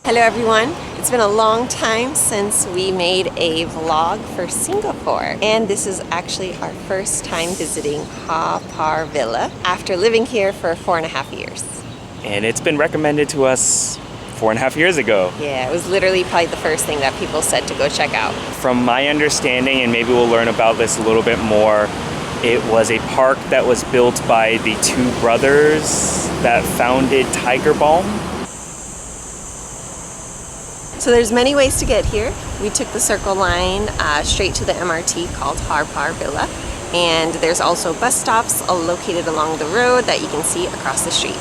Hello everyone. It's been a long time since we made a vlog for Singapore, and this is actually our first time visiting Haw Par Villa after living here for 4.5 years. And it's been recommended to us 4.5 years ago. Yeah, it was literally probably the first thing that people said to go check out. From my understanding, and maybe we'll learn about this a little bit more, it was a park that was built by the two brothers that founded Tiger Balm. So there's many ways to get here. We took the Circle Line straight to the MRT called Haw Par Villa, and there's also bus stops located along the road that you can see across the street.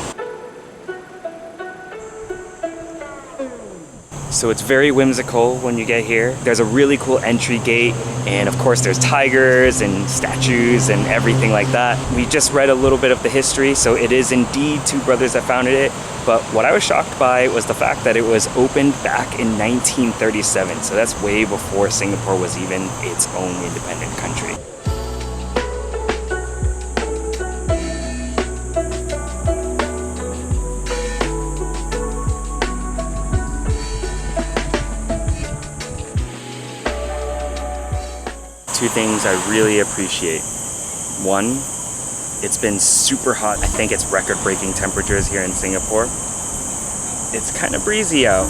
So it's very whimsical when you get here. There's a really cool entry gate, and of course there's tigers and statues and everything like that. We just read a little bit of the history, so it is indeed two brothers that founded it. But what I was shocked by was the fact that it was opened back in 1937. So that's way before Singapore was even its own independent country. Two things I really appreciate. One, it's been super hot. I think it's record-breaking temperatures here in Singapore. It's kind of breezy out,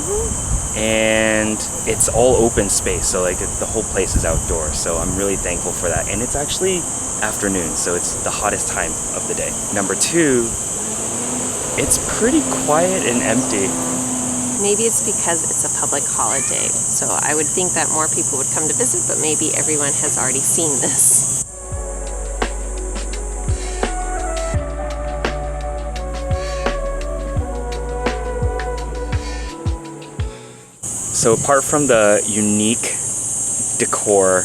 and it's all open space, so like the whole place is outdoors, so I'm really thankful for that. And it's actually afternoon, so it's the hottest time of the day. Number two, it's pretty quiet and empty. Maybe it's because it's a public holiday, so I would think that more people would come to visit, but maybe everyone has already seen this. So apart from the unique decor,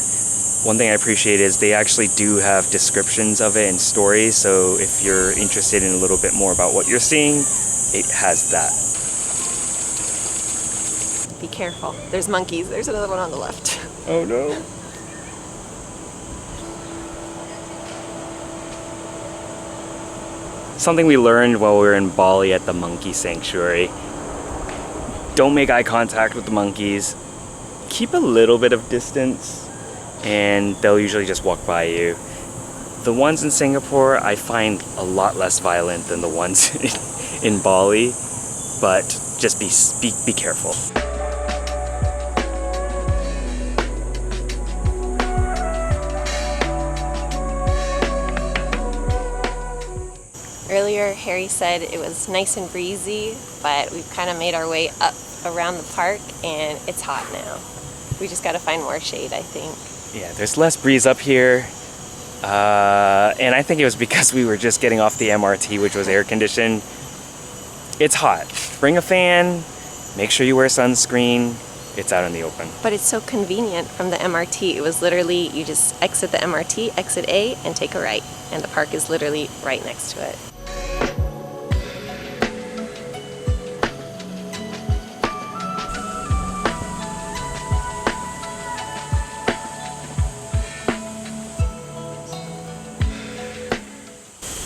one thing I appreciate is they actually do have descriptions of it and stories, so if you're interested in a little bit more about what you're seeing, it has that. Be careful. There's monkeys. There's another one on the left. Oh no. Something we learned while we were in Bali at the monkey sanctuary. Don't make eye contact with the monkeys. Keep a little bit of distance and they'll usually just walk by you. The ones in Singapore I find a lot less violent than the ones in Bali, but just be careful. Earlier, Harry said it was nice and breezy, but we've kind of made our way up around the park and it's hot now. We just got to find more shade, I think. Yeah, there's less breeze up here. And I think it was because we were just getting off the MRT, which was air conditioned. It's hot. Bring a fan, make sure you wear sunscreen. It's out in the open. But it's so convenient from the MRT. It was literally, you just exit the MRT, exit A, and take a right. And the park is literally right next to it.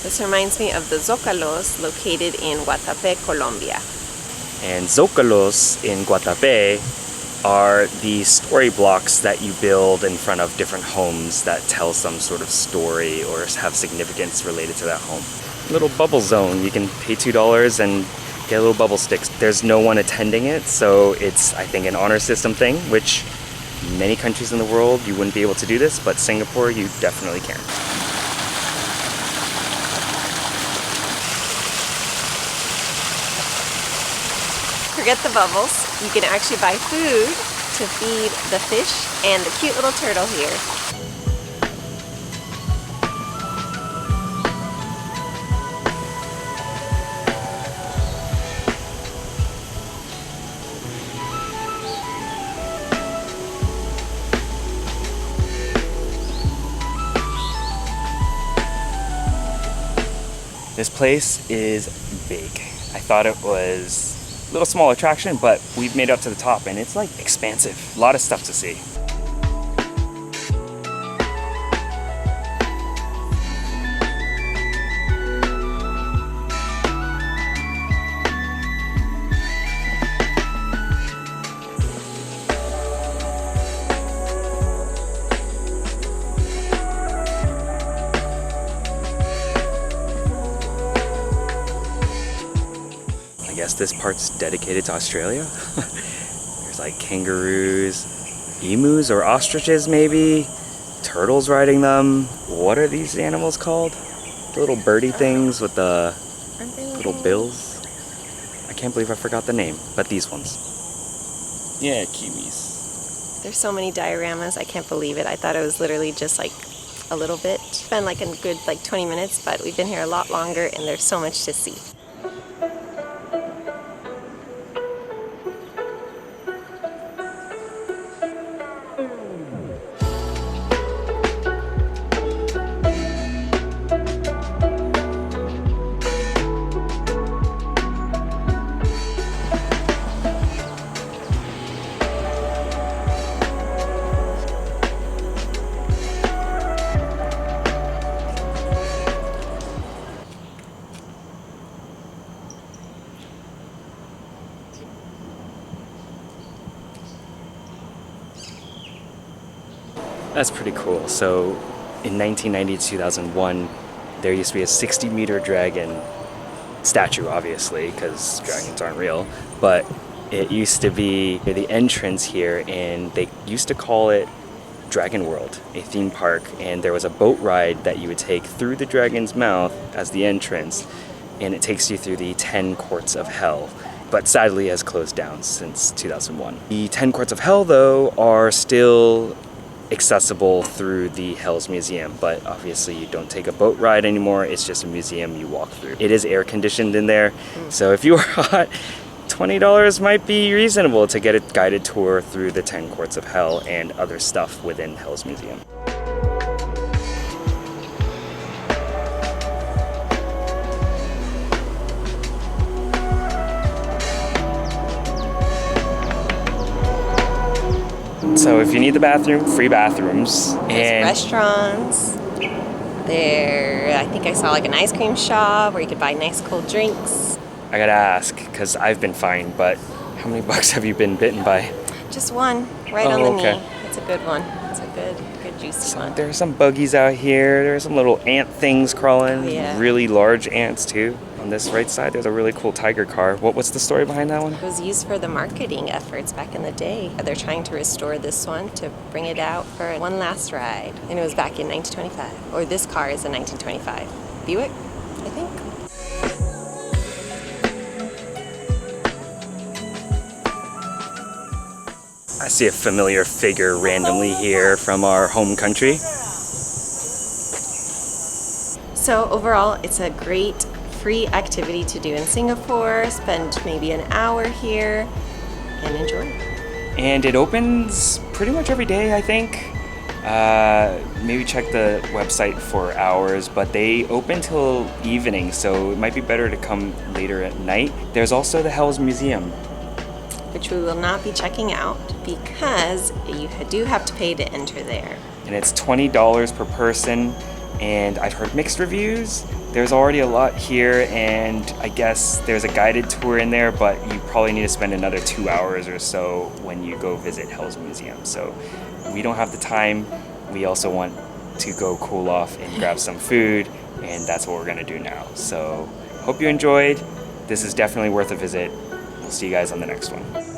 This reminds me of the Zócalos located in Guatapé, Colombia. And Zócalos in Guatapé are the story blocks that you build in front of different homes that tell some sort of story or have significance related to that home. Little bubble zone. You can pay $2 and get little bubble sticks. There's no one attending it, so it's, I think, an honor system thing, which many countries in the world you wouldn't be able to do this, but Singapore you definitely can. Forget the bubbles. You can actually buy food to feed the fish and the cute little turtle here. This place is big. I thought it was a little small attraction, but we've made it up to the top and it's like expansive. A lot of stuff to see. guess this part's dedicated to Australia. There's like kangaroos, emus or ostriches maybe, turtles riding them. What are these animals called? The little birdie things with the little bills. I can't believe I forgot the name, but these ones. Yeah, kiwis. There's so many dioramas, I can't believe it. I thought it was literally just like a little bit. It's been like a good 20 minutes, but we've been here a lot longer and there's so much to see. That's pretty cool. So in 1990 to 2001, there used to be a 60-meter dragon statue, obviously, because dragons aren't real, but it used to be the entrance here, and they used to call it Dragon World, a theme park, and there was a boat ride that you would take through the dragon's mouth as the entrance, and it takes you through the 10 courts of hell, but sadly has closed down since 2001. The 10 courts of hell, though, are still accessible through the Hell's Museum, but obviously you don't take a boat ride anymore, it's just a museum you walk through. It is air conditioned in there, so if you are hot, $20 might be reasonable to get a guided tour through the 10 courts of hell and other stuff within Hell's Museum. So if you need the bathroom, free bathrooms. There's and restaurants. There, I think I saw like an ice cream shop where you could buy nice cold drinks. I gotta ask, because I've been fined, but how many bugs have you been bitten by? Just one, right Oh, on the okay. knee. It's a good one. It's a good juicy one. There are some buggies out here. There are some little ant things crawling. Oh, yeah. Really large ants too. On this right side, there's a really cool tiger car. What's the story behind that one? It was used for the marketing efforts back in the day. They're trying to restore this one to bring it out for one last ride. And it was back in 1925. Or this car is a 1925 Buick, I think. I see a familiar figure randomly here from our home country. So overall, it's a great free activity to do in Singapore. Spend maybe an hour here and enjoy. And it opens pretty much every day, I think. Maybe check the website for hours, but they open till evening, so it might be better to come later at night. There's also the Hell's Museum, which we will not be checking out because you do have to pay to enter there. and it's $20 per person, and I've heard mixed reviews. There's already a lot here, and I guess there's a guided tour in there, but you probably need to spend another 2 hours or so when you go visit Hell's Museum. So we don't have the time. We also want to go cool off and grab some food, and that's what we're gonna do now. So hope you enjoyed. This is definitely worth a visit. We'll see you guys on the next one.